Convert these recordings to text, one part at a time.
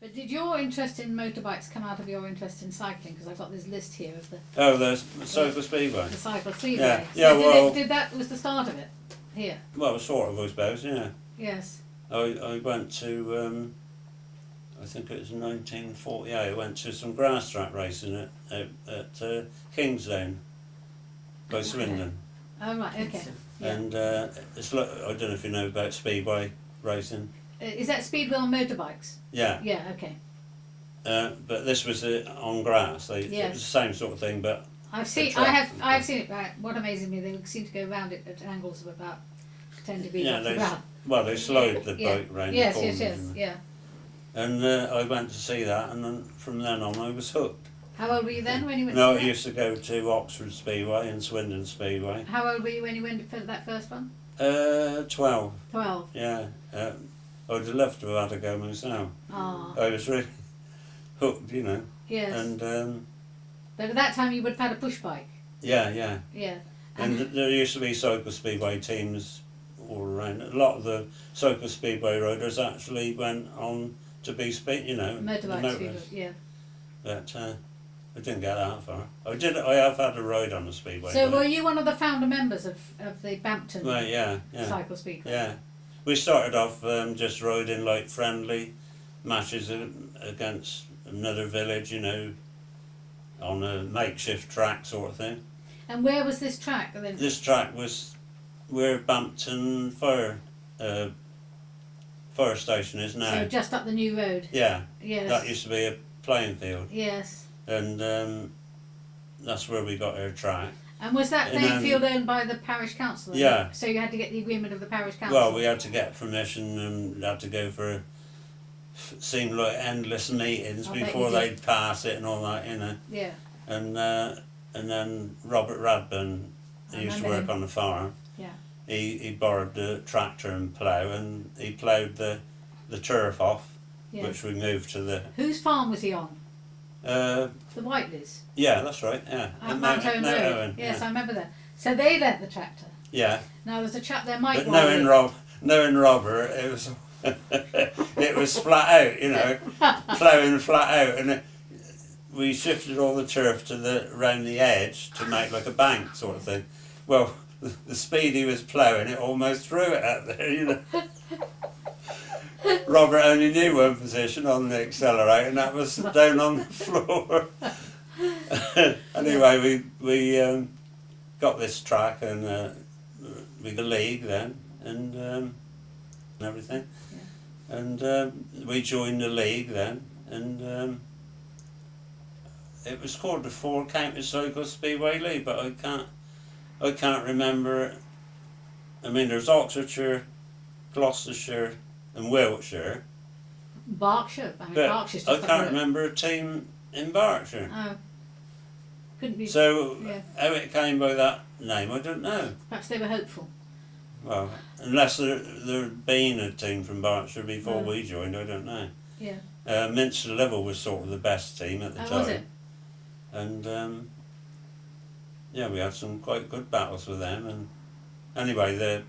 But did your interest in motorbikes come out of your interest in cycling? Because I've got this list here of the Cycle Speedway. the Cycle Speedway. Yeah, So yeah. Well, did that was the start of it here? well, sort of, I suppose. Yeah. Yes. I went to. I think it was 1948. I went to some grass track racing at Kingsdown by Swindon. Oh right, okay. Yeah. And it's like, I don't know if you know about speedway racing. Is that speedway on motorbikes? Yeah. Yeah. Okay. But this was on grass. It was the same sort of thing, but I've seen it. Right. What amazes me, they seem to go around it at angles of about 10 degrees off the ground. Well, they slowed the bike round the corners. Yes, yeah. And I went to see that, and then from then on I was hooked. How old were you then when you went No, to I used to go to Oxford Speedway and Swindon Speedway. How old were you when you went for that first one? 12. 12. Yeah. I'd love to have had a go myself. Oh. I was really hooked, you know. Yes. And but at that time you would have had a push bike. yeah, yeah. Yeah. And there used to be Cycle Speedway teams all around. A lot of the Cycle Speedway riders actually went on to be motorbike speedway, yeah. But I didn't get that far. I have had a ride on the speedway. So were you one of the founder members of the Bampton Cycle Speedway? Yeah. We started off just riding like friendly matches against another village, you know, on a makeshift track sort of thing. And where was this track then? This track was where Bampton Fire Station is now. So just up the new road? Yeah. Yes. That used to be a playing field. Yes. And that's where we got our track. And was that playing field owned by the parish council? Yeah. So you had to get the agreement of the parish council? Well, we had to get permission and had to go for seemed like endless meetings before they'd pass it and all that, you know. Yeah. And then Robert Radburn, he used to work on the farm. Yeah. He borrowed the tractor and plough, and he ploughed the turf off, which we moved to the. Whose farm was he on? The Whiteleys. Yeah, that's right. Yeah. Mount Owen Road. Yes, I remember that. So they lent the tractor. Yeah. Now there's a chap there, Mike. But knowing Robert, it was it was flat out, you know, ploughing flat out, and we shifted all the turf to around the edge to make like a bank sort of thing. Well, the speed he was ploughing, it almost threw it out there, you know. Robert only knew one position on the accelerator, and that was down on the floor. Anyway, we got this track, and we got a league then, and everything. Yeah. And we joined the league then, and it was called the Four County Cycle Speedway League, but I can't remember. I mean, there's Oxfordshire, Gloucestershire, and Wiltshire. Berkshire. I mean, but Berkshire's I can't remember a team in Berkshire. Oh. Couldn't be. So how it came by that name, I don't know. Perhaps they were hopeful. Well, unless there'd been a team from Berkshire before we joined, I don't know. Yeah. Minster Level was sort of the best team at the time. Was it? And we had some quite good battles with them. And anyway,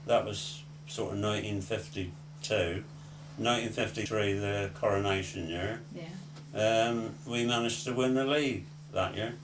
that was sort of 1952. 1953, the coronation year. Yeah. We managed to win the league that year.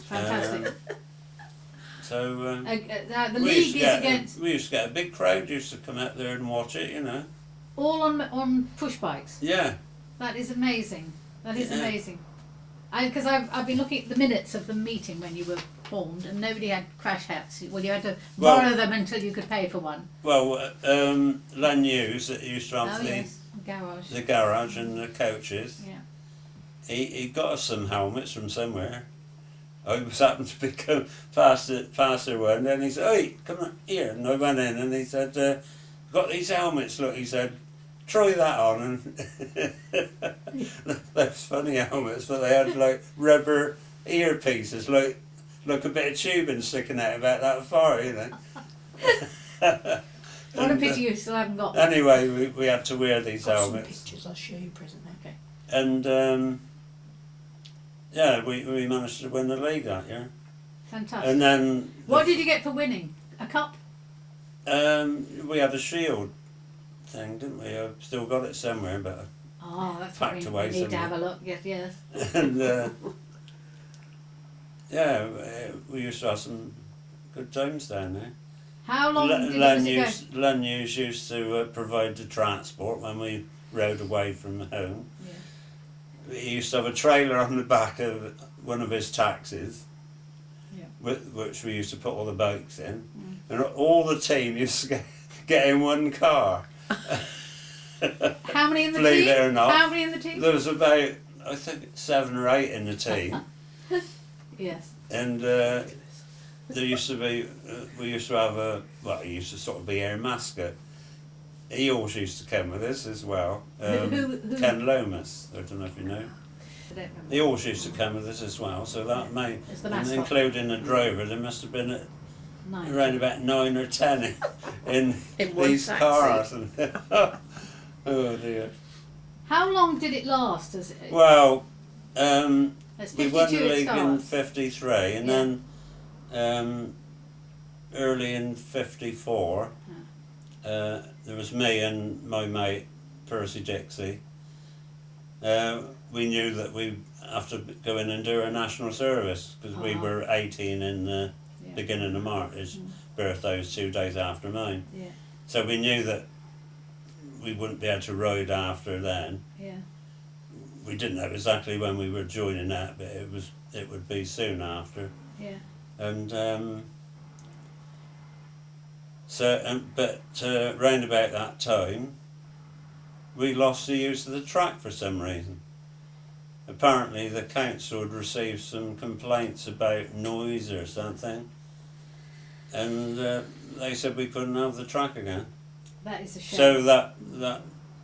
Fantastic. So the league is against. We used to get a big crowd used to come out there and watch it, you know. All on push bikes. Yeah. That is amazing. That is amazing. Because I've been looking at the minutes of the meeting when you were formed, and nobody had crash hats. Well, you had to borrow them until you could pay for one. Well, Len Hughes, that used to have the garage and the coaches. Yeah. He got us some helmets from somewhere. I was happened to be past the one, and then he said, "Hey, come on here," and I went in, and he said, "Got these helmets, look," he said, "Try that on," and those funny helmets, but they had like rubber earpieces, like a bit of tubing sticking out about that far, you know. What a pity you still haven't got them. Anyway, we had to wear these helmets. Some pictures I'll show you presently. Okay. And we managed to win the league that year. Fantastic. And then what did you get for winning? A cup? We had a shield thing, didn't we? I've still got it somewhere, but Oh, that's Packed what we away need to somewhere. have a look. Yes. And yeah, we used to have some good times down there. How long did it go? Lanyus used to provide the transport when we rode away from home. Yeah. He used to have a trailer on the back of one of his taxis, Yeah. which we used to put all the bikes in, and all the team used to get in one car. How many in the Believe team? it or not. How many in the team? There was about, I think, 7 or 8 in the team, Yes. and there used to be, we used to have he used to sort of be our mascot. He always used to come with us as well. Who? Ken Lomas, I don't know if you know. I don't remember. He always used to come with us as well, so that made, It's the and mascot. including the driver, there must have been 9. around about 9 or 10 in one these taxi. cars. Oh dear. How long did it last? Well, It's we 52 won the it league in starts. 53, and Yeah. then early in 54, there was me and my mate Percy Dixie. We knew that we have to go in and do our national service because we were 18 in the Yeah. beginning of March. His birthday was 2 days after mine, Yeah. so we knew that we wouldn't be able to ride after then. Yeah. We didn't know exactly when we were joining that, but it would be soon after. Yeah. And round about that time, we lost the use of the track for some reason. Apparently, the council had received some complaints about noise or something, and they said we couldn't have the track again. That is a shame. So that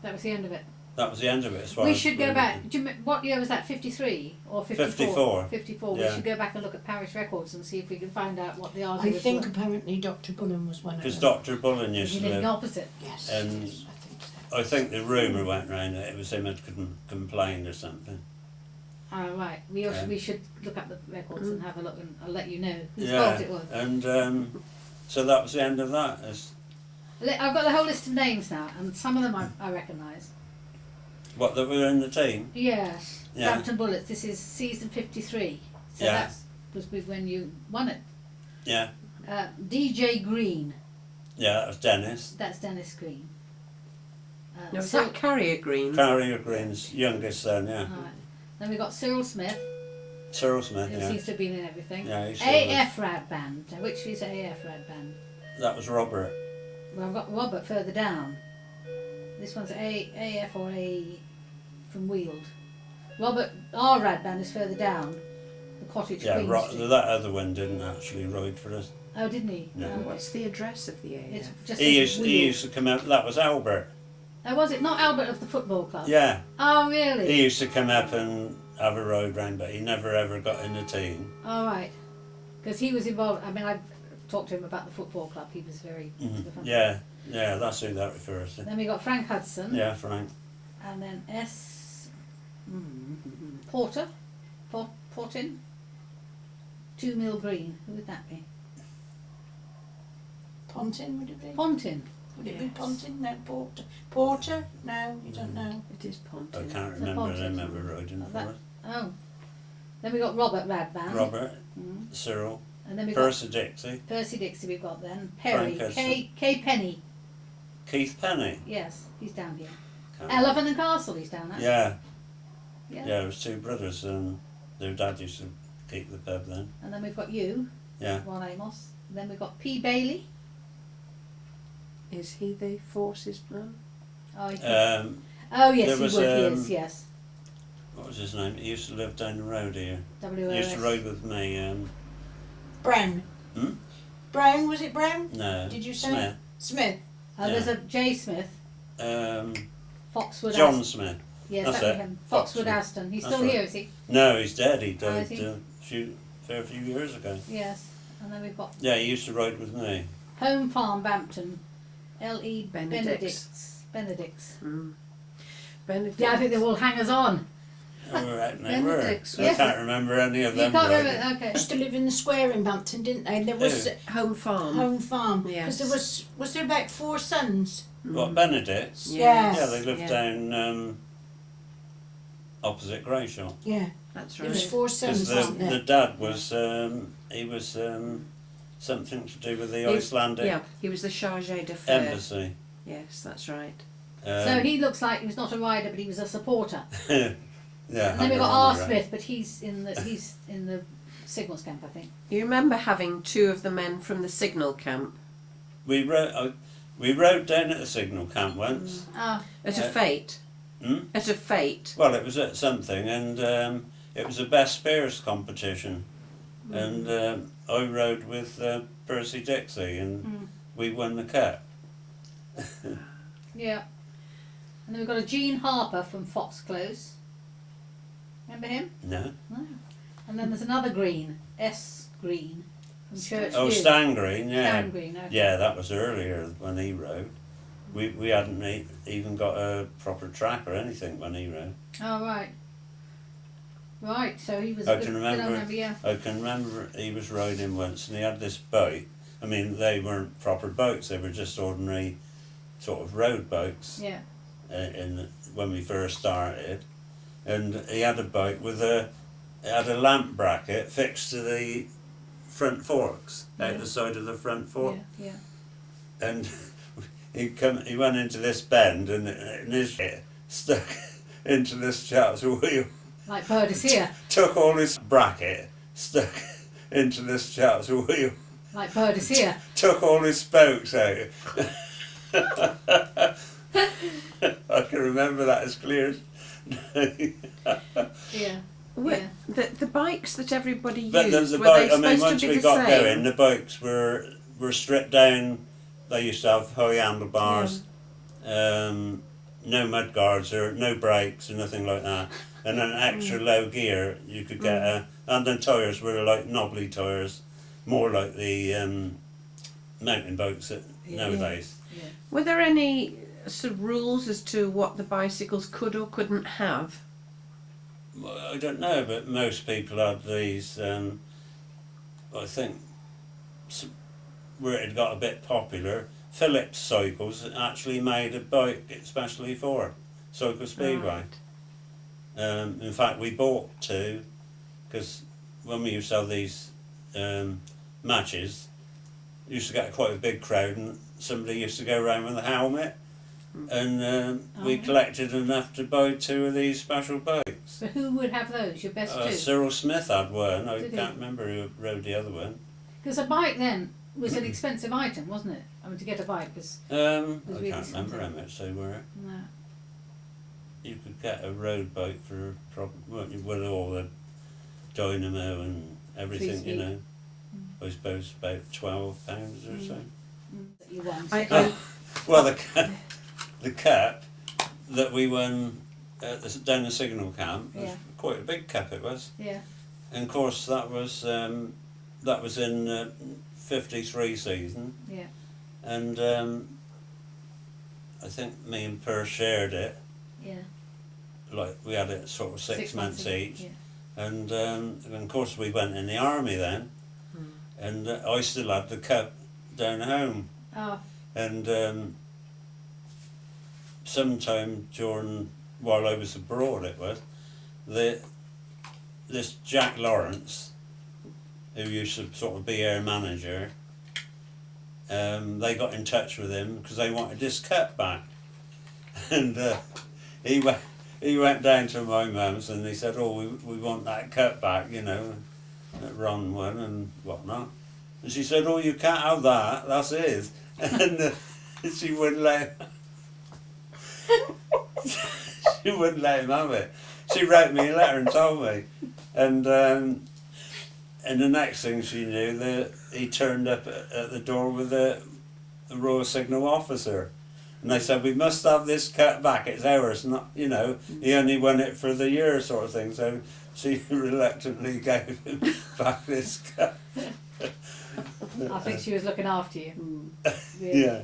was the end of it. that was the end of it. As far We as should go back. Do you, what year was that? 53 or 54? 54. 54. We Yeah. should go back and look at parish records and see if we can find out what the I arguments think were. apparently Dr. Bullen was one of Because them. Dr. Bullen used You to did the live. opposite. Yes, and yes, I think so. I think the rumour went round that it was him that complained or something. Oh, right. We Yeah. should look up the records and have a look, and I'll let you know whose Yeah, fault it was. and so that was the end of that. I've got the whole list of names now, and some of them I recognise. What, that were in the team? Yes. Yeah. Bampton Bullets. This is season 53. So Yeah. that was when you won it. Yeah, DJ Green. yeah, that was Dennis. That's Dennis Green. Now, is Cyril- that Carrier Green? Carrier Green's youngest son, yeah. Alright. Then we got Cyril Smith, Cyril Smith, who yeah. seems to have been in everything. Yeah, he's still AF Rad Band. Now, which is AF Rad Band? That was Robert. Well, I've got Robert further down. This one's AF or A from Weald. Robert R Rad Band is further down. The Cottage Yeah, Queen Street. that other one didn't actually ride for us. Oh, didn't he? No. Oh, What's the address of the it's AF? just He says used Weald. to come out. That was Albert. Oh, was it not Albert of the football club? Yeah, Oh, really? he used to come up and have a ride round, but he never ever got in the team. All right. Because he was involved. I mean, I've talked to him about the football club. He was very. Yeah, that's who that refers to. Then we got Frank Hudson. Yeah, Frank. And then Porter. Portin. 2 Mill Green. Who would that be? Pontin, would it be? Pontin. Would it be Pontin? No, Porter. Porter? No, you don't know. It is I Pontin. can't It's a remember Pontus, them isn't ever it? riding Oh, for that- us. Oh. Then we got Robert Radban. Robert, Mm. Cyril, And then we got Percy Dixie, Percy Dixie. We've got then Perry. Frank K Penny. Keith Penny. Yes, he's down here. Can't- Elephant and Castle. He's down there. Yeah, Yeah. yeah, it was 2 brothers, and their dad used to keep the pub then. And then we've got you. Yeah. Ron Amos. And then we've got P Bailey. Is he the Forces man? Oh, he There yes, he was, would. He is. Yes. What was his name? He used to live down the road here. WOS. He used to ride with me. Brown. Hmm? Brown, was it Brown? No. Did you say? Smith. Smith. Oh, there's a J Smith. Foxwood. John Aston. Smith. Yes, That's that's it. him. Foxwood. Foxwood Aston. He's That's still right. here, is he? No, he's dead. He Oh, died is he? a fair few years ago. Yes. And then we've got Yeah, he used to ride with me. Home Farm Bampton. L.E. Benedicts. Benedicts. Benedict. Yeah, I think they're all hangers on. Oh, right, they were. Benedict's, I yes. can't remember any of You them. can't riding. remember. Okay. Used to live in the square in Bampton, didn't they? And there was Home farm. home farm. Yes. Because there about 4 sons? What, Benedict's? Yes. Yeah, they lived Yeah. down opposite Greyshot. Yeah, That's there was right. 4 sons, Because wasn't the there? dad was, he was something to do with the Icelandic Yeah, he was the charge d'affaires. embassy. Yes, that's right. So he looks like he was not a rider, but he was a supporter. yeah. And then we've got R. Smith, but he's in the signals camp, I think. You remember having 2 of the men from the signal camp We rode down at the signal camp once. Ah, at a fete? At a fete. Well, it was at something, and it was a best spears competition, and I rode with Percy Dixie, and we won the cup. yeah. And then we've got a Gene Harper from Foxclose. Remember him? No. No. And then there's another Green, S. Green, from Church Oh, View. Stan Green, yeah. Stan Green, okay. Yeah, that was earlier when he rode. We hadn't even got a proper track or anything when he rode. Oh, right. Right, so he was I a good, can good remember. old member, yeah. I can remember he was riding once, and he had this boat. I mean, they weren't proper boats; they were just ordinary, sort of road boats. Yeah. When we first started, and he had a boat with it had a lamp bracket fixed to the front forks, out the side of the front fork, Yeah, and he went into this bend, and his head stuck into this chap's wheel. like Birdie Took all his bracket, stuck into this chap's wheel. Like Birdie Took all his spokes out. I can remember that as clear as... Yeah. Were- The bikes that everybody used, But the were bike, they I mean, supposed once to be we the got same? going, the bikes were stripped down. They used to have high handlebars, no mud guards or no brakes or nothing like that, and an extra low gear you could get. And the tyres were like knobbly tyres, more like the mountain bikes nowadays. Yeah. Were there any sort of rules as to what the bicycles could or couldn't have? Well, I don't know, but most people had these. I think where it had got a bit popular, Phillips Cycles actually made a bike especially for Cycle Speedway. In fact, we bought 2 because when we used to have these matches, we used to get quite a big crowd, and somebody used to go around with a helmet, and we collected enough to buy 2 of these special bikes. So who would have those? Your best 2? Cyril Smith had one. I Did he? can't remember who rode the other one. Because a bike then was an expensive item, wasn't it? I mean, to get a bike was I really can't remember how expensive. much they were. no. You could get a road bike for with all the dynamo and everything, you know. I suppose about £12 or so. That you won. Well, the cup that we won down the signal camp was quite a big cup. It was, Yeah. and of course that was in '53 season, Yeah. and I think me and Per shared it. Yeah. Like we had it sort of 6 months each. Yeah. And of course we went in the army then, and I still had the cup down home. Oh. And sometime while I was abroad, it was this Jack Lawrence, who used to sort of be our manager. They got in touch with him because they wanted this cup back, and he went down to my mum's and he said, "Oh, we want that cup back, you know, that Ron won and whatnot." And she said, "Oh, you can't have that. That's his." And she wouldn't let him. She wouldn't let him have it. She wrote me a letter and told me, and the next thing she knew, he turned up at the door with a Royal Signal officer. And they said, "We must have this cut back, it's ours, not, you know, he only won it for the year," sort of thing. So she reluctantly gave him back this cup. I think she was looking after you. Really. Yeah.